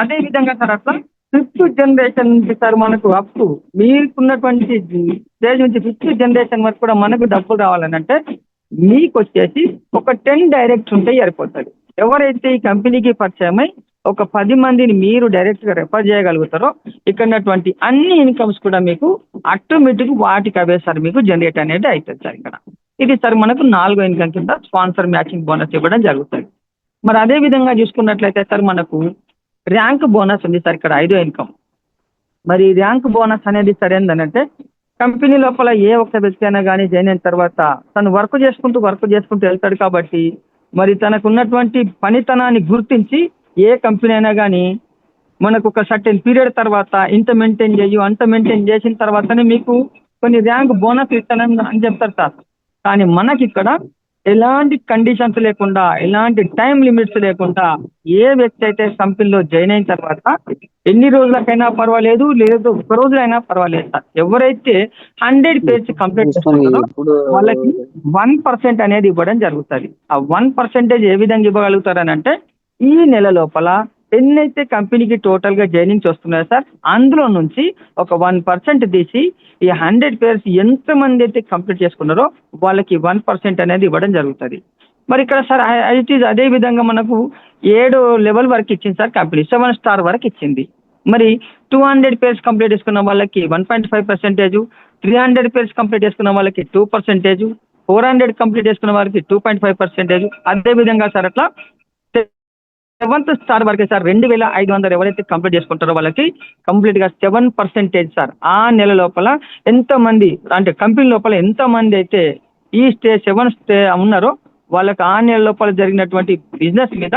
అదే విధంగా సార్ అట్లా 5th జనరేషన్ నుంచి సార్ మనకు అప్ టు మీకున్నటువంటి స్టేజ్ నుంచి 5th జనరేషన్ వరకు కూడా మనకు డబ్బులు రావాలని అంటే మీకు వచ్చేసి ఒక 10 డైరెక్ట్స్ ఉంటే సరిపోతుంది. ఎవరైతే ఈ కంపెనీకి పరిచయమై ఒక 10 మందిని మీరు డైరెక్ట్ గా రెఫర్ చేయగలుగుతారో ఇక్కడ అన్ని ఇన్కమ్స్ కూడా మీకు ఆటోమేటిక్ వాటికి అవే సార్ మీకు జనరేట్ అనేది అవుతుంది సార్. ఇక్కడ ఇది సార్ మనకు 4వ ఇన్కమ్ కింద స్పాన్సర్ మ్యాచింగ్ బోనస్ ఇవ్వడం జరుగుతుంది. మరి అదే విధంగా చూసుకున్నట్లయితే సార్ మనకు ర్యాంక్ బోనస్ ఉంది సార్ ఇక్కడ 5వ ఇన్కమ్. మరి ర్యాంక్ బోనస్ అనేది సరే ఏంటంటే కంపెనీ లోపల ఏ ఒక్క వ్యక్తి అయినా కానీ జాయిన్ అయిన తర్వాత తను వర్క్ చేసుకుంటూ వెళ్తాడు కాబట్టి మరి తనకు ఉన్నటువంటి పనితనాన్ని గుర్తించి ఏ కంపెనీ అయినా కానీ మనకు ఒక సర్టెన్ పీరియడ్ తర్వాత ఇంత మెయింటైన్ చేయు అంత మెయింటైన్ చేసిన తర్వాతనే మీకు కొన్ని ర్యాంక్ బోనస్ ఇస్తానని అని చెప్తారు సార్. కానీ మనకి ఇక్కడ ఎలాంటి కండిషన్స్ లేకుండా, ఎలాంటి టైం లిమిట్స్ లేకుండా ఏ వ్యక్తి అయితే కంపెనీలో జాయిన్ అయిన తర్వాత ఎన్ని రోజులకైనా పర్వాలేదు, లేదు 1 రోజులైనా పర్వాలేదు సార్, ఎవరైతే 100 పేజ్ కంప్లీట్ చేస్తున్నారో వాళ్ళకి 1% అనేది ఇవ్వడం జరుగుతుంది. ఆ 1% ఏ విధంగా ఇవ్వగలుగుతారని అంటే ఈ నెల లోపల ఎన్నైతే కంపెనీకి టోటల్ గా జాయినింగ్స్ వస్తున్నాయో సార్ అందులో నుంచి ఒక 1% తీసి ఈ 100 పేర్స్ ఎంత మంది అయితే కంప్లీట్ చేసుకున్నారో వాళ్ళకి 1% అనేది ఇవ్వడం జరుగుతుంది. మరి ఇక్కడ సార్ ఇట్ ఈజ్ అదే విధంగా మనకు 7 లెవెల్ వరకు ఇచ్చింది సార్ కంపెనీ, 7 స్టార్ వరకు ఇచ్చింది. మరి 200 పేర్స్ కంప్లీట్ చేసుకున్న వాళ్ళకి 1.5%, 300 పేర్స్ కంప్లీట్ చేసుకున్న వాళ్ళకి 2%, 400 కంప్లీట్ చేసుకున్న వాళ్ళకి 2.5%. అదే విధంగా సార్ అట్లా 7th స్టార్ వరకే సార్ 2500 ఎవరైతే కంప్లీట్ చేసుకుంటారో వాళ్ళకి కంప్లీట్ గా 7% సార్. ఆ నెల లోపల ఎంతమంది అంటే కంపెనీ లోపల ఎంతమంది అయితే ఈ 7 ఉన్నారో వాళ్ళకి ఆ నెల లోపల జరిగినటువంటి బిజినెస్ మీద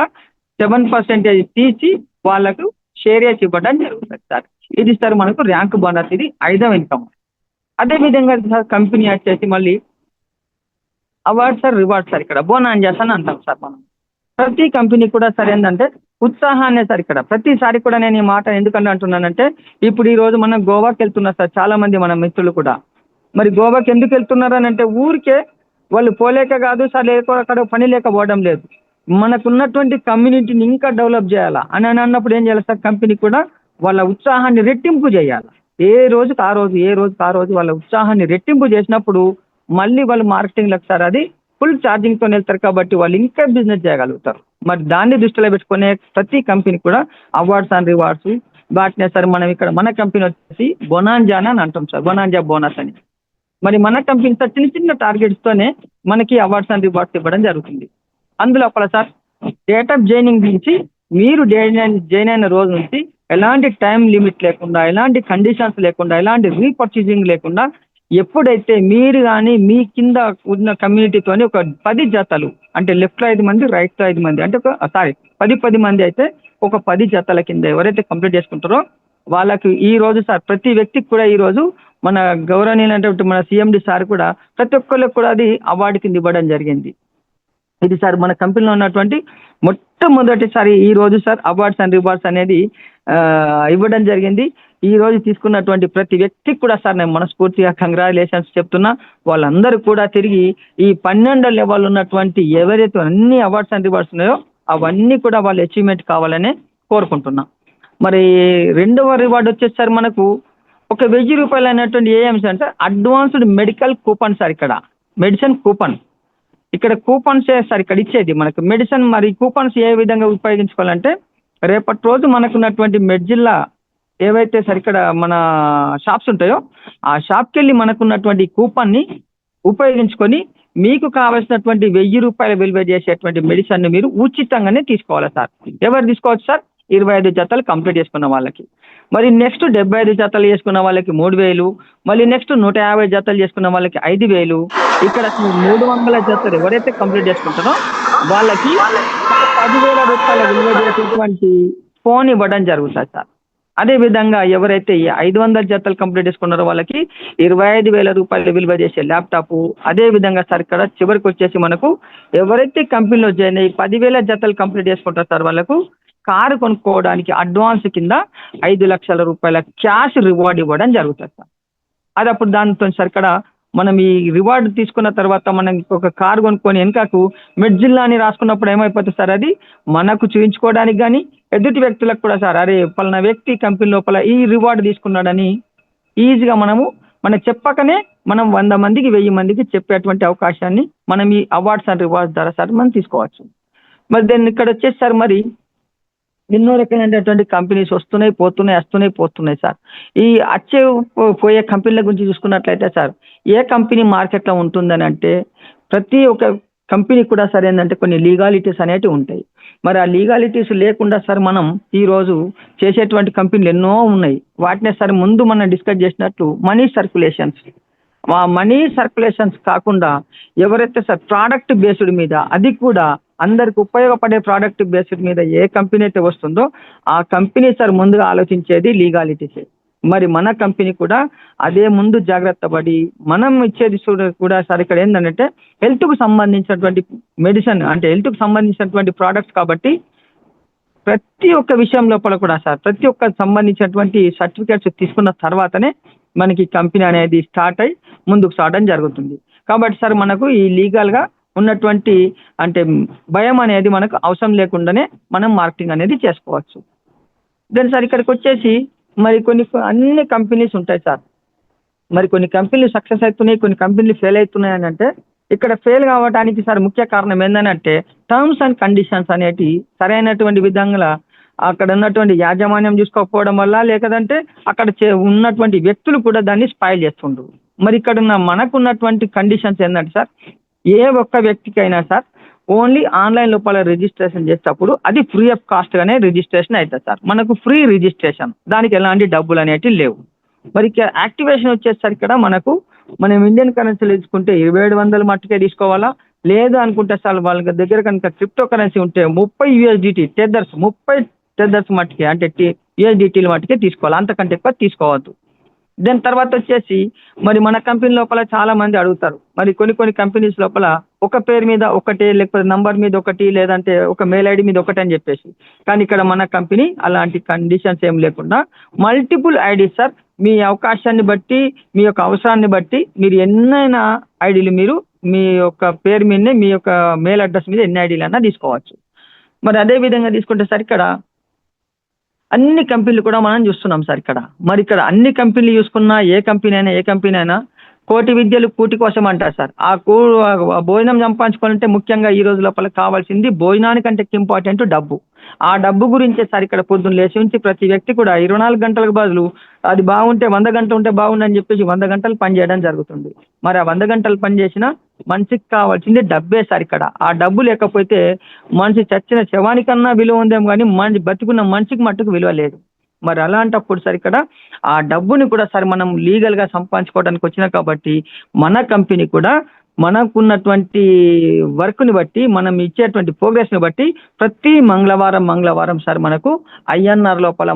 7% తీసి వాళ్ళకు షేర్స్ ఇవ్వడం జరుగుతుంది సార్. ఇది సార్ మనకు ర్యాంక్ బోనస్, ఇది 5వ ఇన్కమ్. అదే విధంగా సార్ కంపెనీ వచ్చేసి మళ్ళీ అవార్డ్స్ సార్, రివార్డ్స్ సార్, ఇక్కడ బోనాంజాస్ అని అంటాం సార్. మనం ప్రతి కంపెనీ కూడా సార్ ఏంటంటే ఉత్సాహాన్ని సార్ ఇక్కడ ప్రతిసారి కూడా నేను ఈ మాట ఎందుకంటే అంటున్నానంటే ఇప్పుడు ఈ రోజు మనం గోవాకి వెళ్తున్నారు సార్ చాలా మంది మన మిత్రులు కూడా. మరి గోవాకి ఎందుకు వెళ్తున్నారు అని అంటే ఊరికే వాళ్ళు పోలేక కాదు సార్, లేక అక్కడ పని లేకపోవడం లేదు, మనకున్నటువంటి కమ్యూనిటీని ఇంకా డెవలప్ చేయాలా అని అన్నప్పుడు ఏం చేయాలి సార్, కంపెనీ కూడా వాళ్ళ ఉత్సాహాన్ని రెట్టింపు చేయాలి. ఏ రోజుకి ఆ రోజు వాళ్ళ ఉత్సాహాన్ని రెట్టింపు చేసినప్పుడు మళ్ళీ వాళ్ళు మార్కెటింగ్లకు సార్ అది ఫుల్ ఛార్జింగ్తో వెళ్తారు కాబట్టి వాళ్ళు ఇంకా బిజినెస్ చేయగలుగుతారు. మరి దాన్ని దృష్టిలో పెట్టుకునే ప్రతి కంపెనీ కూడా అవార్డ్స్ అండ్ రివార్డ్స్ వాటినే సార్ మనం ఇక్కడ మన కంపెనీ వచ్చేసి బొనాంజా అని అంటాం సార్, బొనాంజా బోనస్ అని. మరి మన కంపెనీ సార్ చిన్న చిన్న టార్గెట్స్ తోనే మనకి అవార్డ్స్ అండ్ రివార్డ్స్ ఇవ్వడం జరుగుతుంది. అందులోపల సార్ డేట్ ఆఫ్ జాయినింగ్ నుంచి మీరు జాయిన్ అయిన రోజు నుంచి ఎలాంటి టైం లిమిట్ లేకుండా, ఎలాంటి కండిషన్స్ లేకుండా, ఎలాంటి రీపర్చేసింగ్ లేకుండా, ఎప్పుడైతే మీరు కానీ మీ కింద ఉన్న కమ్యూనిటీతోని ఒక 10 జతలు అంటే లెఫ్ట్లో 5 మంది, రైట్లో 5 మంది, అంటే ఒక 10 మంది అయితే ఒక 10 జతల కింద ఎవరైతే కంప్లీట్ చేసుకుంటారో వాళ్ళకి ఈ రోజు సార్ ప్రతి వ్యక్తికి కూడా ఈ రోజు మన గౌరవనీయులైనటువంటి మన సిఎండి సార్ కూడా ప్రతి ఒక్కరికి కూడా అది అవార్డు కింద ఇవ్వడం జరిగింది. ఇది సార్ మన కంపెనీలో ఉన్నటువంటి మొట్టమొదటిసారి ఈ రోజు సార్ అవార్డ్స్ అండ్ రివార్డ్స్ అనేది ఇవ్వడం జరిగింది. ఈ రోజు తీసుకున్నటువంటి ప్రతి వ్యక్తికి కూడా సార్ నేను మనస్ఫూర్తిగా కంగ్రాచులేషన్స్ చెప్తున్నా. వాళ్ళందరూ కూడా తిరిగి ఈ 12 లెవెల్ ఉన్నటువంటి ఎవరైతే అన్ని అవార్డ్స్ అండ్ రివార్డ్స్ ఉన్నాయో అవన్నీ కూడా వాళ్ళు అచీవ్మెంట్ కావాలనే కోరుకుంటున్నా. మరి రెండవ రివార్డు వచ్చేసి సార్ మనకు ఒక 1000 రూపాయలు అనేటువంటి ఏఎంసీ అంటే అడ్వాన్స్డ్ మెడికల్ కూపన్ సార్, ఇక్కడ మెడిసిన్ కూపన్, ఇక్కడ కూపన్స్ సార్ ఇక్కడ ఇచ్చేది మనకు మెడిసిన్. మరి కూపన్స్ ఏ విధంగా ఉపయోగించుకోవాలంటే రేపటి రోజు మనకున్నటువంటి మెడ్జిల్లా ఏవైతే సార్ ఇక్కడ మన షాప్స్ ఉంటాయో ఆ షాప్కి వెళ్ళి మనకున్నటువంటి కూపన్ని ఉపయోగించుకొని మీకు కావాల్సినటువంటి 1000 రూపాయల విలువ చేసేటువంటి మెడిసిన్ మీరు ఉచితంగానే తీసుకోవాలి సార్. ఎవరు తీసుకోవచ్చు సార్? 25 జతలు కంప్లీట్ చేసుకున్న వాళ్ళకి. మరి నెక్స్ట్ 75 జతలు చేసుకున్న వాళ్ళకి 3000, మళ్ళీ నెక్స్ట్ 150 జతలు చేసుకున్న వాళ్ళకి 5000. ఇక్కడ 300 జతలు ఎవరైతే కంప్లీట్ చేసుకుంటారో వాళ్ళకి 10,000 రూపాయల విలువ చేసేటువంటి ఫోన్ ఇవ్వడం జరుగుతుంది సార్. అదేవిధంగా ఎవరైతే 500 జతలు కంప్లీట్ చేసుకున్నారో వాళ్ళకి 25,000 రూపాయల విలువ చేసే ల్యాప్టాప్. అదేవిధంగా సార్ ఇక్కడ చివరికి వచ్చేసి మనకు ఎవరైతే కంపెనీలో జాయిన్ అయ్యి 10,000 జతలు కంప్లీట్ చేసుకుంటారు సార్ వాళ్ళకు కారు కొనుక్కోవడానికి అడ్వాన్స్ కింద 5 లక్షల రూపాయల క్యాష్ రివార్డ్ ఇవ్వడం జరుగుతుంది సార్. అది అప్పుడు దానితో సార్ ఇక్కడ మనం ఈ రివార్డు తీసుకున్న తర్వాత మనం ఒక కారు కొనుక్కొని వెనుకకు మెడ్జిల్లా అని రాసుకున్నప్పుడు ఏమైపోతుంది సార్, అది మనకు చూపించుకోవడానికి కానీ ఎదుటి వ్యక్తులకు కూడా సార్ అరే పలానా వ్యక్తి కంపెనీ లోపల ఈ రివార్డు తీసుకున్నాడని ఈజీగా మనం చెప్పకనే మనం 100 మందికి 1000 మందికి చెప్పేటువంటి అవకాశాన్ని మనం ఈ అవార్డ్స్ అండ్ రివార్డ్స్ ద్వారా సార్ మనం తీసుకోవచ్చు. మరి దాన్ని ఇక్కడ వచ్చేసి సార్ మరి ఎన్నో రకాలైనటువంటి కంపెనీస్ వస్తున్నాయి పోతున్నాయి సార్. ఈ పోయే కంపెనీల గురించి చూసుకున్నట్లయితే సార్ ఏ కంపెనీ మార్కెట్లో ఉంటుందని అంటే ప్రతి ఒక్క కంపెనీ కూడా సార్ ఏంటంటే కొన్ని లీగాలిటీస్ అనేటివి ఉంటాయి. మరి ఆ లీగాలిటీస్ లేకుండా సార్ మనం ఈరోజు చేసేటువంటి కంపెనీలు ఎన్నో ఉన్నాయి. వాటినే సార్ ముందు మనం డిస్కస్ చేసినట్లు మనీ సర్క్యులేషన్స్, ఆ మనీ సర్క్యులేషన్స్ కాకుండా ఎవరైతే సార్ ప్రోడక్ట్ బేస్డ్ మీద, అది కూడా అందరికి ఉపయోగపడే ప్రోడక్ట్ బేస్డ్ మీద ఏ కంపెనీ అయితే వస్తుందో ఆ కంపెనీ సార్ ముందుగా ఆలోచించేది లీగాలిటీస్. మరి మన కంపెనీ కూడా అదే ముందు జాగ్రత్త పడి మనం ఇచ్చేది కూడా సార్ ఇక్కడ ఏంటంటే హెల్త్కు సంబంధించినటువంటి మెడిసిన్ అంటే హెల్త్కు సంబంధించినటువంటి ప్రోడక్ట్స్ కాబట్టి ప్రతి ఒక్క విషయం లోపల కూడా సార్ ప్రతి ఒక్క సంబంధించినటువంటి సర్టిఫికేట్స్ తీసుకున్న తర్వాతనే మనకి కంపెనీ అనేది స్టార్ట్ అయ్యి ముందుకు సాగడం జరుగుతుంది. కాబట్టి సార్ మనకు ఈ లీగల్గా ఉన్నటువంటి అంటే భయం అనేది మనకు అవసరం లేకుండానే మనం మార్కెటింగ్ అనేది చేసుకోవచ్చు. దెన్ సార్ ఇక్కడికి వచ్చేసి మరి అన్ని కంపెనీస్ ఉంటాయి సార్. మరి కొన్ని కంపెనీలు సక్సెస్ అవుతున్నాయి, కొన్ని కంపెనీలు ఫెయిల్ అవుతున్నాయి అని అంటే ఇక్కడ ఫెయిల్ కావడానికి సార్ ముఖ్య కారణం ఏంటంటే టర్మ్స్ అండ్ కండిషన్స్ అనేటి సరైనటువంటి విధంగా అక్కడ ఉన్నటువంటి యాజమాన్యం చూసుకోకపోవడం వల్ల, లేకదంటే అక్కడ ఉన్నటువంటి వ్యక్తులు కూడా దాన్ని స్పాయిల్ చేస్తుండ్రు. మరి ఇక్కడ మనకున్నటువంటి కండిషన్స్ ఏంటంటే సార్ ఏ ఒక్క వ్యక్తికైనా సార్ ఓన్లీ ఆన్లైన్ లోపల రిజిస్ట్రేషన్ చేసేటప్పుడు అది ఫ్రీ ఆఫ్ కాస్ట్గానే రిజిస్ట్రేషన్ అవుతుంది సార్. మనకు ఫ్రీ రిజిస్ట్రేషన్, దానికి ఎలాంటి డబ్బులు అనేటివి లేవు. మరి యాక్టివేషన్ వచ్చేసరికి ఇక్కడ మనం ఇండియన్ కరెన్సీలు తీసుకుంటే 2700 మట్టుకే తీసుకోవాలా, లేదు అనుకుంటే సార్ వాళ్ళ దగ్గర కనుక క్రిప్టో కరెన్సీ ఉంటే 30 USDT టెదర్స్ 30 టెదర్స్ మట్టుకే అంటే USDTలు మట్టుకే తీసుకోవాలి, అంతకంటే ఎక్కువ తీసుకోవద్దు. దాని తర్వాత వచ్చేసి మరి మన కంపెనీ లోపల చాలా మంది అడుగుతారు మరి కొన్ని కంపెనీస్ లోపల ఒక పేరు మీద ఒకటి, లేకపోతే నంబర్ మీద ఒకటి, లేదంటే ఒక మెయిల్ ఐడి మీద ఒకటి అని చెప్పేసి. కానీ ఇక్కడ మన కంపెనీ అలాంటి కండిషన్స్ ఏం లేకుండా మల్టిపుల్ ఐడీస్ సార్, మీ అవకాశాన్ని బట్టి మీ యొక్క అవసరాన్ని బట్టి మీరు ఎన్నైనా ఐడీలు మీరు మీ యొక్క పేరు మీదనే మీ యొక్క మెయిల్ అడ్రస్ మీద ఎన్ని ఐడీలు అయినా తీసుకోవచ్చు. మరి అదే విధంగా తీసుకుంటే సార్ ఇక్కడ అన్ని కంపెనీలు కూడా మనం చూస్తున్నాం సార్ ఇక్కడ. మరి ఇక్కడ అన్ని కంపెనీలు చూసుకున్నా ఏ కంపెనీ అయినా కోటి విద్యలు కూటి కోసం అంటారు సార్. ఆ భోజనం సంపాదించుకోవాలంటే ముఖ్యంగా ఈ రోజు లోపల కావాల్సింది భోజనానికంటే ఇంపార్టెంట్ డబ్బు. ఆ డబ్బు గురించే సార్ ఇక్కడ పొద్దున్న లేచి నుంచి ప్రతి వ్యక్తి కూడా 24 గంటలకు బదులు అది బాగుంటే 100 గంటలు ఉంటే బాగుండని చెప్పేసి 100 గంటలు పని చేయడం జరుగుతుంది. మరి ఆ 100 గంటలు పని చేసినా మనిషికి కావాల్సింది డబ్బే సార్ ఇక్కడ. ఆ డబ్బు లేకపోతే మనిషి చచ్చిన శవానికన్నా విలువ ఉందేమో కానీ మనిషి బతికున్న మనిషికి మట్టుకు విలువ లేదు. మరి అలాంటప్పుడు సార్ ఇక్కడ ఆ డబ్బుని కూడా సార్ మనం లీగల్గా సంపాదించుకోవడానికి వచ్చినా కాబట్టి మన కంపెనీ కూడా మనకున్నటువంటి వర్క్ని బట్టి మనం ఇచ్చేటువంటి ప్రోగ్రెస్ని బట్టి ప్రతి మంగళవారం సార్ మనకు ఐఎన్ఆర్ లోపల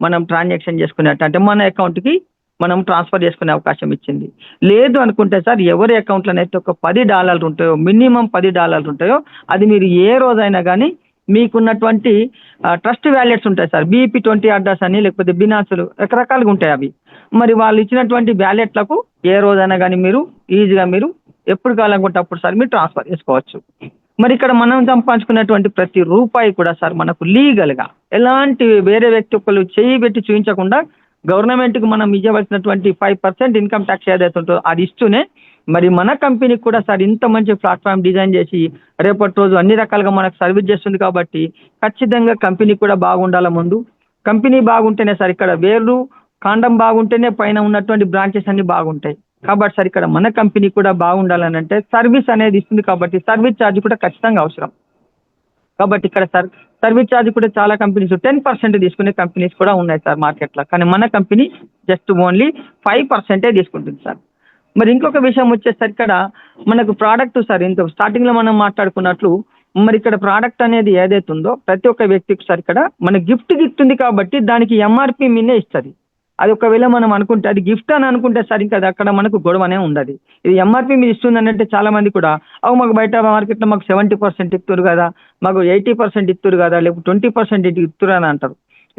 మనం ట్రాన్సాక్షన్ చేసుకునేట్టు అంటే మన అకౌంట్కి మనం ట్రాన్స్ఫర్ చేసుకునే అవకాశం ఇచ్చింది. లేదు అనుకుంటే సార్ ఎవరి అకౌంట్లోనైతే ఒక $10 ఉంటాయో, మినిమం $10 ఉంటాయో అది మీరు ఏ రోజైనా కానీ మీకున్నటువంటి ట్రస్ట్ వ్యాలెట్స్ ఉంటాయి సార్. BP20 అడ్రస్ అని లేకపోతే బినాన్సులు రకరకాలుగా ఉంటాయి అవి. మరి వాళ్ళు ఇచ్చినటువంటి వ్యాలెట్లకు ఏ రోజైనా కానీ మీరు ఈజీగా మీరు ఎప్పుడు కావాలనుకుంటే అప్పుడు సార్ మీరు ట్రాన్స్ఫర్ చేసుకోవచ్చు. మరి ఇక్కడ మనం సంపాదించుకున్నటువంటి ప్రతి రూపాయి కూడా సార్ మనకు లీగల్గా ఎలాంటి వేరే వ్యక్తి ఒకళ్ళు చేయి పెట్టి చూపించకుండా గవర్నమెంట్కి మనం ఇవ్వవలసినటువంటి 5% ఇన్కమ్ ట్యాక్స్ ఏదైతే ఉంటుందో అది ఇస్తూనే మరి మన కంపెనీకి కూడా సార్ ఇంత మంచి ప్లాట్ఫామ్ డిజైన్ చేసి రేపటి రోజు అన్ని రకాలుగా మనకు సర్వీస్ చేస్తుంది కాబట్టి ఖచ్చితంగా కంపెనీ కూడా బాగుండాలి. ముందు కంపెనీ బాగుంటేనే సార్ ఇక్కడ వేర్లు కాండం బాగుంటేనే పైన ఉన్నటువంటి బ్రాంచెస్ అన్ని బాగుంటాయి. కాబట్టి సార్ ఇక్కడ మన కంపెనీ కూడా బాగుండాలని అంటే సర్వీస్ అనేది ఇస్తుంది కాబట్టి సర్వీస్ ఛార్జ్ కూడా ఖచ్చితంగా అవసరం. కాబట్టి ఇక్కడ సార్ సర్వీస్ ఛార్జ్ కూడా చాలా కంపెనీస్ 10% తీసుకునే కంపెనీస్ కూడా ఉన్నాయి సార్ మార్కెట్లో. కానీ మన కంపెనీ జస్ట్ ఓన్లీ 5% తీసుకుంటుంది సార్. మరి ఇంకొక విషయం వచ్చేసరికి ఇక్కడ మనకు ప్రోడక్ట్ సార్ ఇంత స్టార్టింగ్లో మనం మాట్లాడుకున్నట్లు మరి ఇక్కడ ప్రోడక్ట్ అనేది ఏదైతే ఉందో ప్రతి ఒక్క వ్యక్తికి సార్ ఇక్కడ మన గిఫ్ట్ ఉంది కాబట్టి దానికి MRP మీనే ఇస్తుంది. అది ఒకవేళ మనం అనుకుంటే అది గిఫ్ట్ అని అనుకుంటే సార్ ఇంకా అక్కడ మనకు గొడవనే ఉండదు. ఇది MRP మీద ఇస్తుందని అంటే చాలా మంది కూడా మాకు బయట మార్కెట్లో మాకు 70% ఇస్తారు కదా, మాకు 80% ఇస్తారు కదా, లేకపోతే 20% ఇస్తారు అని అంటారు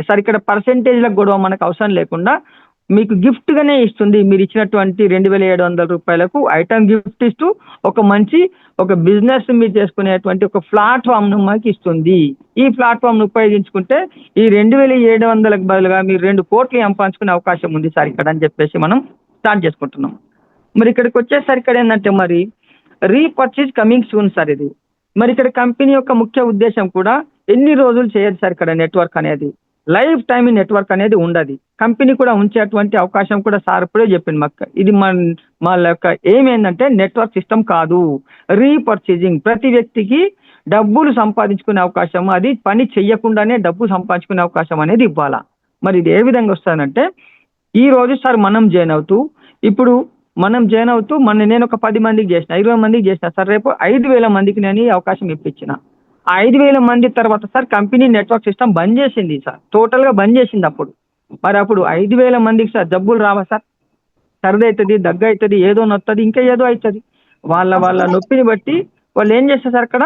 సార్. ఇక్కడ పర్సెంటేజ్ల గొడవ మనకు అవసరం లేకుండా మీకు గిఫ్ట్గానే ఇస్తుంది. మీరు ఇచ్చినటువంటి 2700 రూపాయలకు ఐటమ్ గిఫ్ట్ ఇస్తూ ఒక బిజినెస్ మీరు చేసుకునేటువంటి ఒక ప్లాట్ఫామ్ను మనకి ఇస్తుంది. ఈ ప్లాట్ఫామ్ను ఉపయోగించుకుంటే ఈ 2700లకు బదులుగా మీరు 2 కోట్లు సంపాదించుకునే అవకాశం ఉంది సార్ ఇక్కడ అని చెప్పేసి మనం స్టార్ట్ చేసుకుంటున్నాం. మరి ఇక్కడికి వచ్చేసరికి ఇక్కడ ఏంటంటే మరి రీపర్చేజ్ కమింగ్ సూన్ సార్ ఇది. మరి ఇక్కడ కంపెనీ యొక్క ముఖ్య ఉద్దేశం కూడా ఎన్ని రోజులు చేయదు సార్ ఇక్కడ నెట్వర్క్ అనేది లైఫ్ టైమ్ నెట్వర్క్ అనేది ఉండదు. కంపెనీ కూడా ఉంచేటువంటి అవకాశం కూడా సార్ ఇప్పుడే చెప్పింది మాకు. ఇది మా యొక్క ఏమేందంటే నెట్వర్క్ సిస్టమ్ కాదు, రీపర్చేజింగ్. ప్రతి వ్యక్తికి డబ్బులు సంపాదించుకునే అవకాశం, అది పని చెయ్యకుండానే డబ్బు సంపాదించుకునే అవకాశం అనేది ఇవ్వాలా. మరి ఇది ఏ విధంగా వస్తుందంటే ఈ రోజు సార్ మనం జాయిన్ అవుతూ నేను ఒక 10 మందికి చేసిన, 20 మందికి చేసిన సార్. రేపు 5000 మందికి నేను ఈ అవకాశం ఇప్పించిన. ఆ 5000 మంది తర్వాత సార్ కంపెనీ నెట్వర్క్ సిస్టమ్ బంద్ చేసింది సార్, టోటల్గా బంద్ చేసింది. అప్పుడు 5000 మందికి సార్ జబ్బులు రావా సార్? సర్ది అవుతుంది, దగ్గు అవుతుంది, ఏదో నొత్తది, ఇంకా ఏదో అవుతుంది. వాళ్ళ నొప్పిని బట్టి వాళ్ళు ఏం చేస్తారు సార్ అక్కడ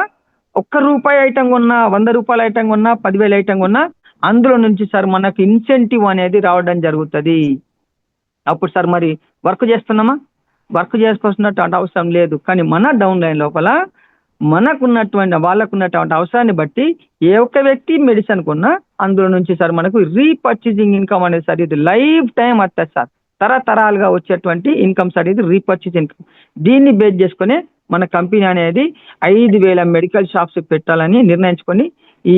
₹1 ఐటమ్ కొన్నా, ₹100 ఐటమ్ కొన్నా, 10,000 ఐటమ్ కొన్నా అందులో నుంచి సార్ మనకు ఇన్సెంటివ్ అనేది రావడం జరుగుతుంది. అప్పుడు సార్ మరి వర్క్ చేస్తున్నామా? వర్క్ చేసుకోవాల్సినట్టు అవసరం లేదు. కానీ మన డౌన్ లైన్ లోపల వాళ్ళకున్నటువంటి అవసరాన్ని బట్టి ఏ ఒక్క వ్యక్తి మెడిసిన్ కొన్నా అందులో నుంచి సార్ మనకు రీపర్చేజింగ్ ఇన్కమ్ అనేది సార్ ఇది లైఫ్ టైం వస్తుంది సార్. తరతరాలుగా వచ్చేటువంటి ఇన్కమ్ సార్ ఇది రీపర్చేజ్ ఇన్కమ్. దీన్ని బేస్ చేసుకుని మన కంపెనీ అనేది 5000 మెడికల్ షాప్స్ పెట్టాలని నిర్ణయించుకొని ఈ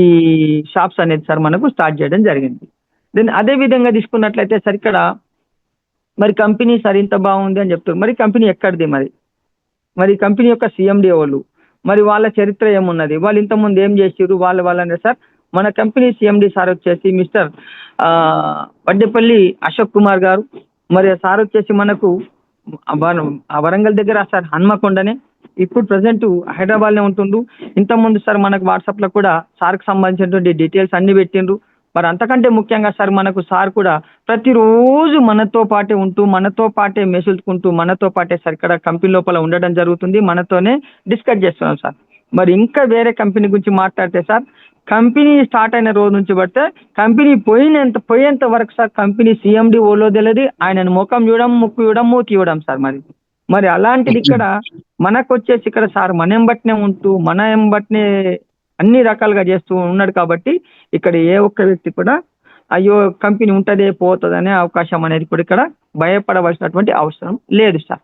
షాప్స్ అనేది సార్ మనకు స్టార్ట్ చేయడం జరిగింది. దెన్ అదే విధంగా తీసుకున్నట్లయితే సార్ ఇక్కడ మరి కంపెనీ సార్ ఇంత బాగుంది అని చెప్తారు. మరి కంపెనీ ఎక్కడిది? మరి కంపెనీ యొక్క CMD వాళ్ళు, మరి వాళ్ళ చరిత్ర ఏమున్నది, వాళ్ళు ఇంతకుముందు ఏం చేసారు, వాళ్ళనే సార్. మన కంపెనీ CMD సార్ వచ్చేసి మిస్టర్ వడ్డేపల్లి అశోక్ కుమార్ గారు. మరి సార్ వచ్చేసి మనకు వరంగల్ దగ్గర సార్ హన్మకొండనే, ఇప్పుడు ప్రజెంట్ హైదరాబాద్లో ఉంటుండ్రు. ఇంతకుముందు సార్ మనకు వాట్సాప్లో కూడా సార్కి సంబంధించినటువంటి డీటెయిల్స్ అన్ని పెట్టిండ్రు. మరి అంతకంటే ముఖ్యంగా సార్ మనకు సార్ కూడా ప్రతిరోజు మనతో పాటే ఉంటూ, మనతో పాటే మెసులుకుంటూ, మనతో పాటే సార్ ఇక్కడ కంపెనీ లోపల ఉండడం జరుగుతుంది. మనతోనే డిస్కస్ చేస్తున్నాం సార్. మరి ఇంకా వేరే కంపెనీ గురించి మాట్లాడితే సార్ కంపెనీ స్టార్ట్ అయిన రోజు నుంచి పడితే కంపెనీ పోయేంత వరకు సార్ కంపెనీ CMD ఓలో తెలియదు. ఆయనను ముఖం చూడడం, ముక్కు చూడడం, మూతి చూడడం సార్. మరి అలాంటిది ఇక్కడ మనకు వచ్చేసి ఇక్కడ సార్ మన ఎంబట్నే ఉంటూ మన ఎంబట్నే అన్ని రకాలుగా చేస్తూ ఉన్నాడు. కాబట్టి ఇక్కడ ఏ ఒక్క వ్యక్తి కూడా అయ్యో కంపెనీ ఉంటుందే పోతుంది అనే అవకాశం అనేది కూడా ఇక్కడ భయపడవలసినటువంటి అవసరం లేదు సార్.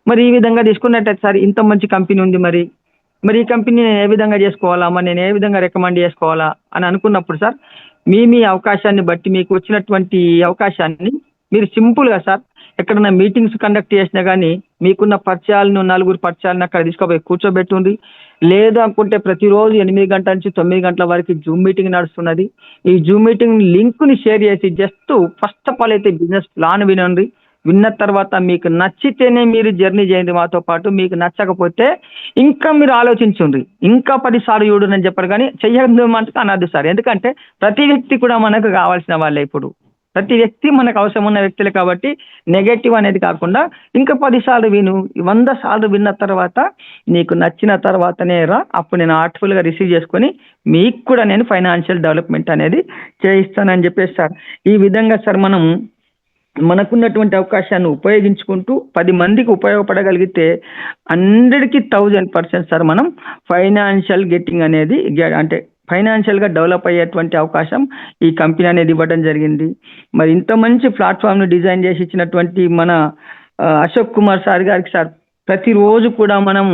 మరి ఈ విధంగా తీసుకున్నట్టయితే సార్ ఇంత మంచి కంపెనీ ఉంది, మరి ఈ కంపెనీ నేను ఏ విధంగా చేసుకోవాలా, మరి నేను ఏ విధంగా రికమెండ్ చేసుకోవాలా అని అనుకున్నప్పుడు సార్ మీ అవకాశాన్ని బట్టి మీకు వచ్చినటువంటి అవకాశాన్ని మీరు సింపుల్గా సార్ ఎక్కడన్నా మీటింగ్స్ కండక్ట్ చేసినా కానీ మీకున్న పరిచయాలను 4 పరిచయాలను అక్కడ తీసుకుపోయి కూర్చోబెట్టుండి, లేదు అనుకుంటే ప్రతిరోజు 8 గంటల నుంచి 9 గంటల వరకు జూమ్ మీటింగ్ నడుస్తున్నది. ఈ జూమ్ మీటింగ్ లింక్ని షేర్ చేసి జస్ట్ ఫస్ట్ ఆఫ్ ఆల్ అయితే బిజినెస్ ప్లాన్ వినండి. విన్న తర్వాత మీకు నచ్చితేనే మీరు జర్నీ చేయండి మాతో పాటు, మీకు నచ్చకపోతే ఇంకా మీరు ఆలోచించండి, ఇంకా 10 సార్లు చూడని చెప్పరు, కానీ చెయ్యదు అంటే అనద్దు సార్. ఎందుకంటే ప్రతి వ్యక్తి కూడా మనకు కావాల్సిన వాళ్ళే, ఇప్పుడు ప్రతి వ్యక్తి మనకు అవసరం ఉన్న వ్యక్తులే. కాబట్టి నెగటివ్ అనేది కాకుండా ఇంకా 10 సార్లు విను, 100 సార్లు విన్న తర్వాత నీకు నచ్చిన తర్వాతనే రా, అప్పుడు నేను ఆర్ట్ఫుల్గా రిసీవ్ చేసుకొని మీకు కూడా నేను ఫైనాన్షియల్ డెవలప్మెంట్ అనేది చేయిస్తానని చెప్పేసి సార్. ఈ విధంగా సార్ మనం మనకున్నటువంటి అవకాశాన్ని ఉపయోగించుకుంటూ 10 మందికి ఉపయోగపడగలిగితే 100కి 1000% సార్ మనం ఫైనాన్షియల్ గెట్టింగ్ అనేది అంటే ఫైనాన్షియల్గా డెవలప్ అయ్యేటువంటి అవకాశం ఈ కంపెనీ అనేది ఇవ్వడం జరిగింది. మరి ఇంత మంచి ప్లాట్ఫామ్ను డిజైన్ చేసి ఇచ్చినటువంటి మన అశోక్ కుమార్ సార్ గారికి సార్ ప్రతిరోజు కూడా మనం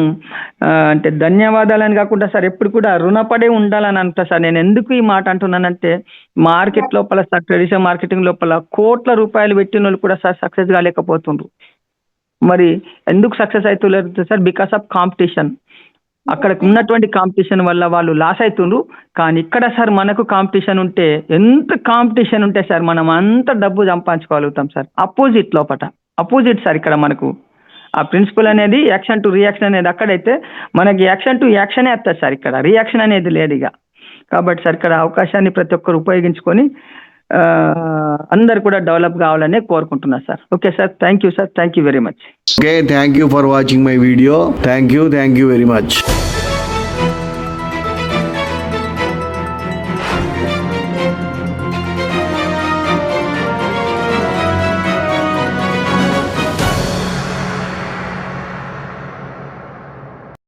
అంటే ధన్యవాదాలని కాకుండా సార్ ఎప్పుడు కూడా రుణపడే ఉండాలని అంటా సార్. నేను ఎందుకు ఈ మాట అంటున్నానంటే మార్కెట్ లోపల సార్, ట్రెడిషనల్ మార్కెటింగ్ లోపల కోట్ల రూపాయలు పెట్టిన వాళ్ళు కూడా సార్ సక్సెస్ కాలేకపోతుండ్రు. మరి ఎందుకు సక్సెస్ అవుతలేదు సార్? Because of competition. అక్కడ ఉన్నటువంటి కాంపిటీషన్ వల్ల వాళ్ళు లాస్ అవుతుండ్రు. కానీ ఇక్కడ సార్ మనకు కాంపిటీషన్ ఉంటే, ఎంత కాంపిటీషన్ ఉంటే సార్ మనం అంత డబ్బు సంపాదించుకోగలుగుతాం సార్. అపోజిట్ సార్ ఇక్కడ మనకు ఆ ప్రిన్సిపల్ అనేది యాక్షన్ టు రియాక్షన్ అనేది అక్కడైతే మనకి యాక్షన్ టు యాక్షనే వస్తుంది సార్, ఇక్కడ రియాక్షన్ అనేది లేదు ఇక. కాబట్టి సార్ ఇక్కడ అవకాశాన్ని ప్రతి ఒక్కరు ఉపయోగించుకొని అందరు కూడా డెవలప్ కావాలని కోరుకుంటున్నారు sir. Okay sir, thank you sir, thank you very much. Okay, thank you for watching my video. Thank you very much.